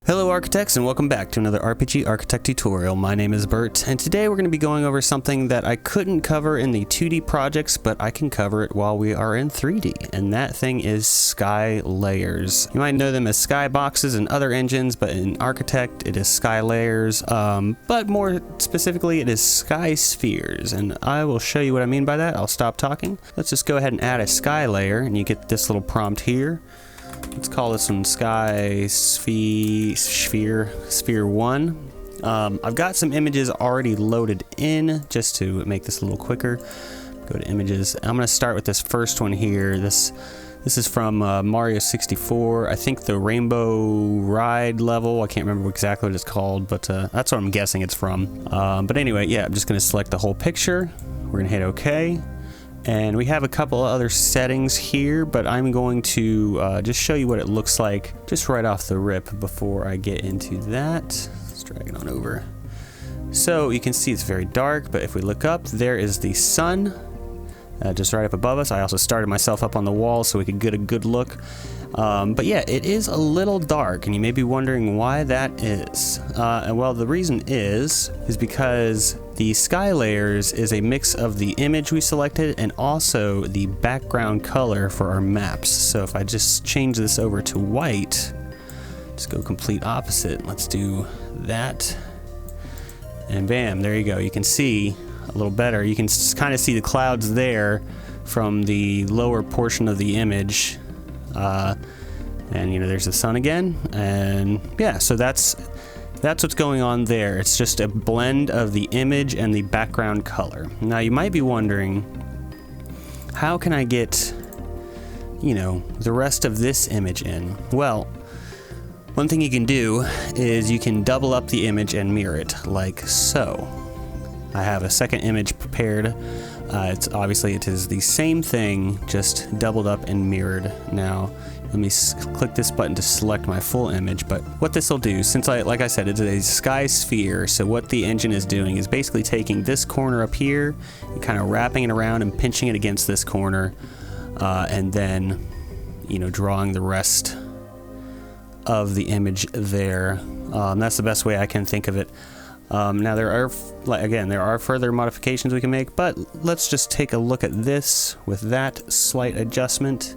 Hello architects, and welcome back to another RPG Architect tutorial. My name is Bert, and today we're going to be going over something that I couldn't cover in the 2D projects, but I can cover it while we are in 3D, and that thing is sky layers. You might know them as sky boxes in other engines, but in Architect it is sky layers, but more specifically it is sky spheres, and I will show you what I mean by that. I'll stop talking. Let's just go ahead and add a sky layer, and you get this little prompt here. Let's call this one Sky Sphere 1. I've got some images already loaded in just to make this a little quicker. Go to images. I'm going to start with this first one here. This is from Mario 64. I think the Rainbow Ride level. I can't remember exactly what it's called, but that's what I'm guessing it's from. But anyway, yeah, I'm just going to select the whole picture. We're going to hit OK. And we have a couple of other settings here, but I'm going to just show you what it looks like just right off the rip before I get into that. Let's drag it on over. So you can see it's very dark, but if we look up, there is the sun just right up above us. I also started myself up on the wall so we could get a good look. But yeah, it is a little dark, and you may be wondering why that is. Well, the reason is because the sky layers is a mix of the image we selected and also the background color for our maps. So if I just change this over to white, just go complete opposite. Let's do that. And bam, there you go. You can see a little better. You can kind of see the clouds there from the lower portion of the image. And you know, there's the sun again, and yeah, so that's what's going on there. It's just a blend of the image and the background color. Now you might be wondering, how can I get, you know, the rest of this image in? Well, one thing you can do is you can double up the image and mirror it like so. I have a second image prepared. It's obviously it is the same thing, just doubled up and mirrored. Now let me click this button to select my full image, but what this will do, since like I said, it's a sky sphere, so what the engine is doing is basically taking this corner up here and kind of wrapping it around and pinching it against this corner, and then, you know, drawing the rest of the image there. That's the best way I can think of it. Now there are further modifications we can make, but let's just take a look at this with that slight adjustment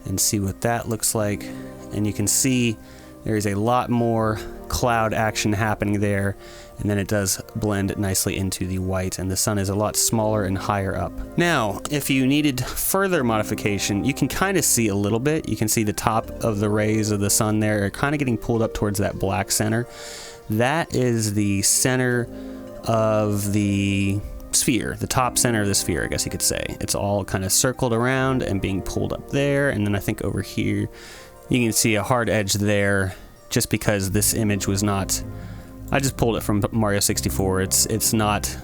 and see what that looks like. And you can see there is a lot more cloud action happening there, and then it does blend nicely into the white, and the sun is a lot smaller and higher up. Now, if you needed further modification, you can kind of see a little bit. You can see the top of the rays of the sun there are kind of getting pulled up towards that black center. That is the center of the sphere, the top center of the sphere, I guess you could say. It's all kind of circled around and being pulled up there, and then I think over here you can see a hard edge there just because this image was not, I just pulled it from Mario 64. It's not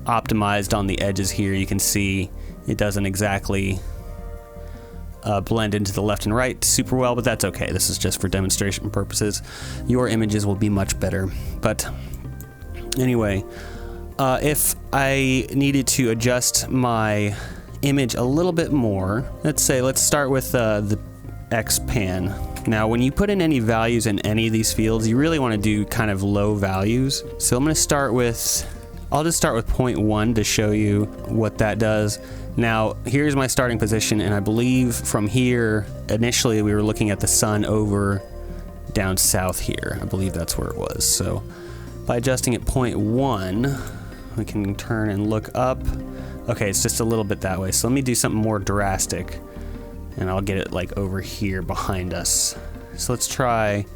optimized on the edges here. You can see it doesn't exactly blend into the left and right super well, but that's okay. This is just for demonstration purposes. Your images will be much better. But anyway, if I needed to adjust my image a little bit more, let's start with the X pan. Now, when you put in any values in any of these fields, you really want to do kind of low values. So I'm going to start with, I'll just start with 0.1 to show you what that does. Now, here's my starting position, and I believe from here, initially we were looking at the sun over down south here. I believe that's where it was. So by adjusting at 0.1, we can turn and look up. Okay, it's just a little bit that way. So let me do something more drastic, and I'll get it like over here behind us. So let's try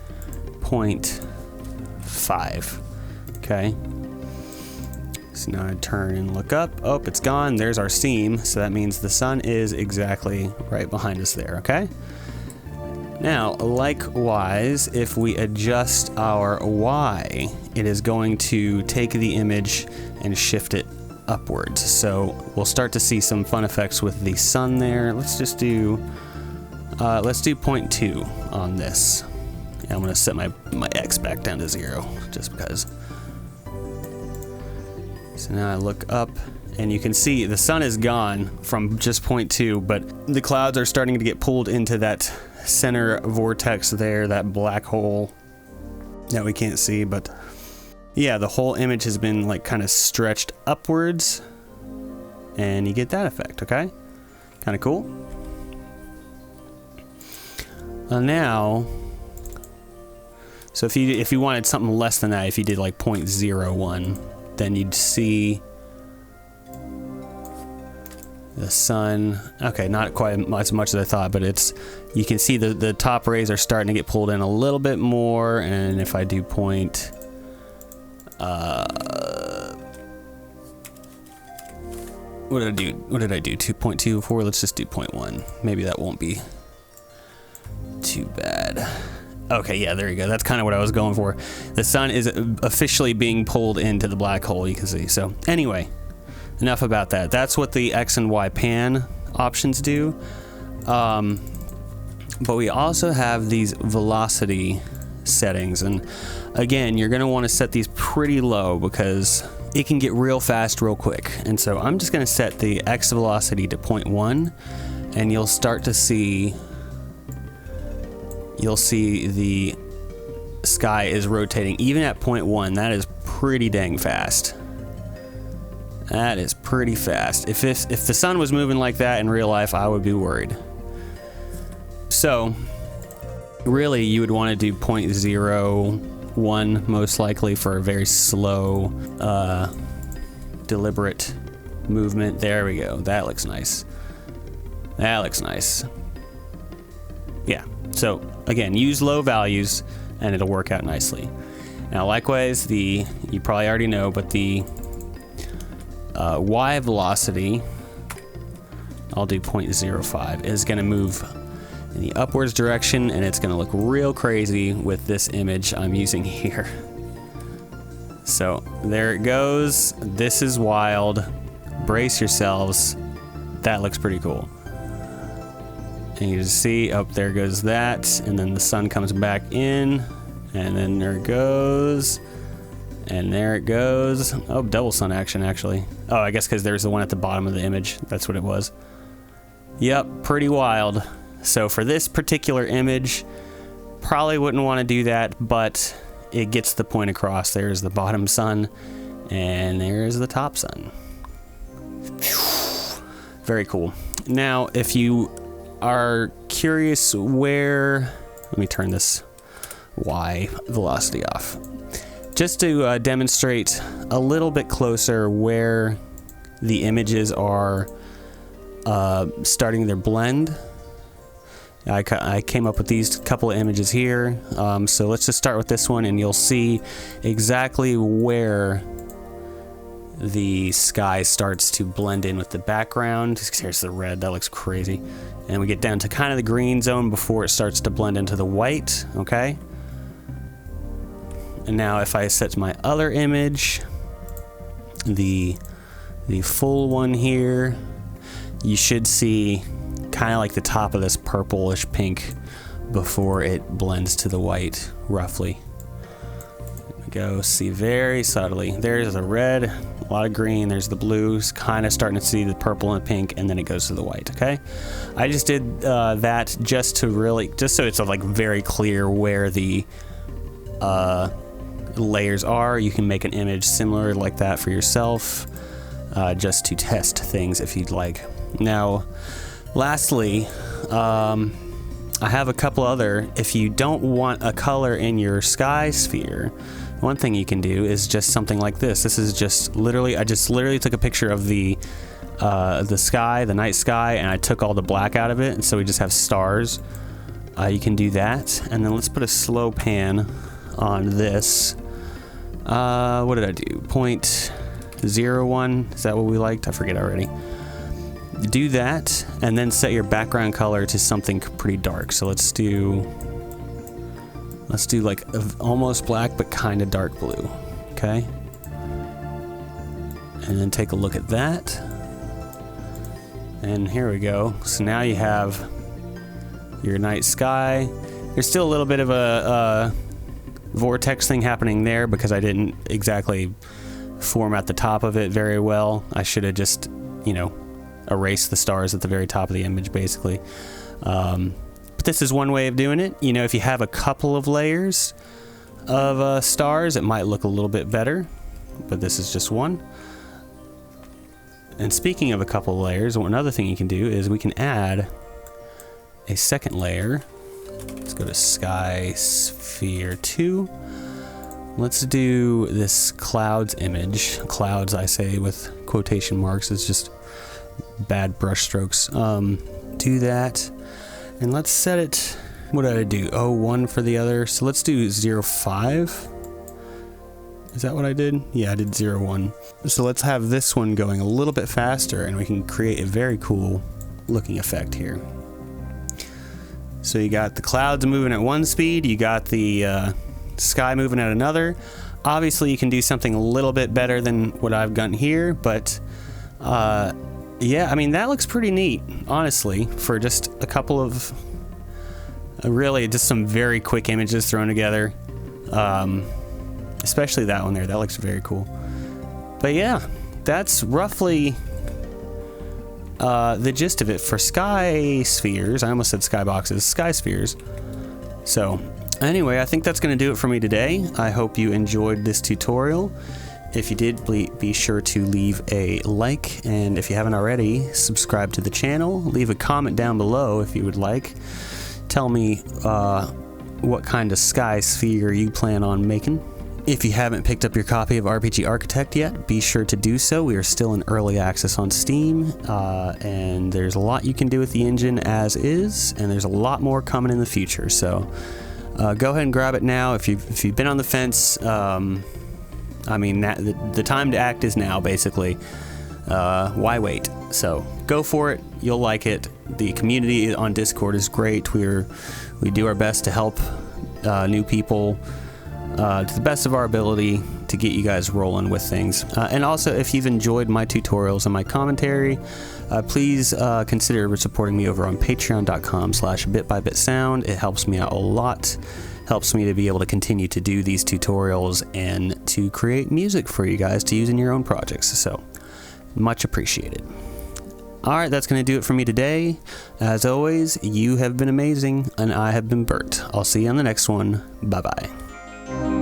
0.5. Okay. So now I turn and look up. Oh, it's gone. There's our seam. So that means the sun is exactly right behind us there, okay? Now, likewise, if we adjust our Y, it is going to take the image and shift it upwards. So we'll start to see some fun effects with the sun there. Let's just do, 0.2 on this. And I'm gonna set my X back down to 0, just because. So now I look up, and you can see the sun is gone from just 0.2, but the clouds are starting to get pulled into that center vortex there, that black hole that we can't see, but yeah, the whole image has been like kind of stretched upwards, and you get that effect. Okay, kind of cool. Now, so if you wanted something less than that, if you did like 0.01, then you'd see the sun. Okay, not quite as much as I thought, but you can see the top rays are starting to get pulled in a little bit more. And if I do what did I do? 2.24. Let's just do 0.1. Maybe that won't be too bad. Okay, yeah, there you go. That's kind of what I was going for. The sun is officially being pulled into the black hole, you can see. So anyway, enough about that. That's what the X and Y pan options do. But we also have these velocity settings. And again, you're going to want to set these pretty low because it can get real fast real quick. And so I'm just going to set the X velocity to 0.1, and you'll start to see... You'll see the sky is rotating even at 0.1. That is pretty dang fast. That is pretty fast. If the sun was moving like that in real life, I would be worried. So really you would want to do 0.01 most likely for a very slow, deliberate movement. There we go. That looks nice. That looks nice. Yeah. So again, use low values and it'll work out nicely. Now likewise, you probably already know, but the Y velocity, I'll do 0.05, is going to move in the upwards direction, and it's going to look real crazy with this image I'm using here. So there it goes. This is wild. Brace yourselves. That looks pretty cool. And you just see, oh, there goes that, and then the sun comes back in, and then there it goes, and there it goes. Oh, double sun action, actually. Oh, I guess because there's the one at the bottom of the image. That's what it was. Yep, pretty wild. So for this particular image, probably wouldn't want to do that, but it gets the point across. There's the bottom sun, and there's the top sun. Very cool. Now, if you are curious where, let me turn this Y velocity off, just to demonstrate a little bit closer where the images are starting their blend. I came up with these couple of images here, so let's just start with this one, and you'll see exactly where the sky starts to blend in with the background. Here's the red, that looks crazy. And we get down to kind of the green zone before it starts to blend into the white, okay? And now if I set my other image, the full one here, you should see kind of like the top of this purplish pink before it blends to the white, roughly. Go see very subtly. There's the red, a lot of green, there's the blues, kind of starting to see the purple and pink, and then it goes to the white. Okay, I just did that just so it's like very clear where the layers are. You can make an image similar like that for yourself, just to test things if you'd like. Now lastly, I have a couple other, if you don't want a color in your sky sphere, one thing you can do is just something like this. This is just literally, I just literally took a picture of the sky, the night sky, and I took all the black out of it, and so we just have stars. You can do that, and then let's put a slow pan on this. What did I do? 0.01, is that what we liked? I forget already. Do that, and then set your background color to something pretty dark. So let's do like almost black, but kind of dark blue. Okay. And then take a look at that. And here we go. So now you have your night sky. There's still a little bit of a vortex thing happening there because I didn't exactly format the top of it very well. I should have just, erase the stars at the very top of the image, basically. But this is one way of doing it. If you have a couple of layers, of stars, it might look a little bit better, but this is just one. And speaking of a couple layers, another thing you can do is we can add a second layer. Let's go to Sky Sphere 2. Let's do this clouds image. Clouds, I say with quotation marks, it's just bad brush strokes. Do that, and let's set it. What did I do? 1 for the other. So let's do 0.5. Is that what I did? Yeah, I did 0.1. So let's have this one going a little bit faster, and we can create a very cool looking effect here. So you got the clouds moving at one speed, you got the sky moving at another. Obviously you can do something a little bit better than what I've done here, but yeah, I mean, that looks pretty neat, honestly, for just a couple of really just some very quick images thrown together. Especially that one there, that looks very cool. But yeah, that's roughly the gist of it for sky spheres. I almost said skyboxes, sky spheres. So anyway, I think that's going to do it for me today. I hope you enjoyed this tutorial. If you did, be sure to leave a like, and if you haven't already, subscribe to the channel. Leave a comment down below if you would like. Tell me what kind of sky sphere you plan on making. If you haven't picked up your copy of RPG Architect yet, be sure to do so. We are still in early access on Steam, and there's a lot you can do with the engine as is, and there's a lot more coming in the future. So go ahead and grab it now. If you've been on the fence, I mean, the time to act is now, basically. Why wait? So go for it. You'll like it. The community on Discord is great. We do our best to help new people to the best of our ability to get you guys rolling with things. And also, if you've enjoyed my tutorials and my commentary, please consider supporting me over on patreon.com/bitbybitsound. It helps me out a lot. Helps me to be able to continue to do these tutorials and to create music for you guys to use in your own projects. So much appreciated. Alright, that's going to do it for me today. As always, you have been amazing, and I have been Bert. I'll see you on the next one. Bye-bye.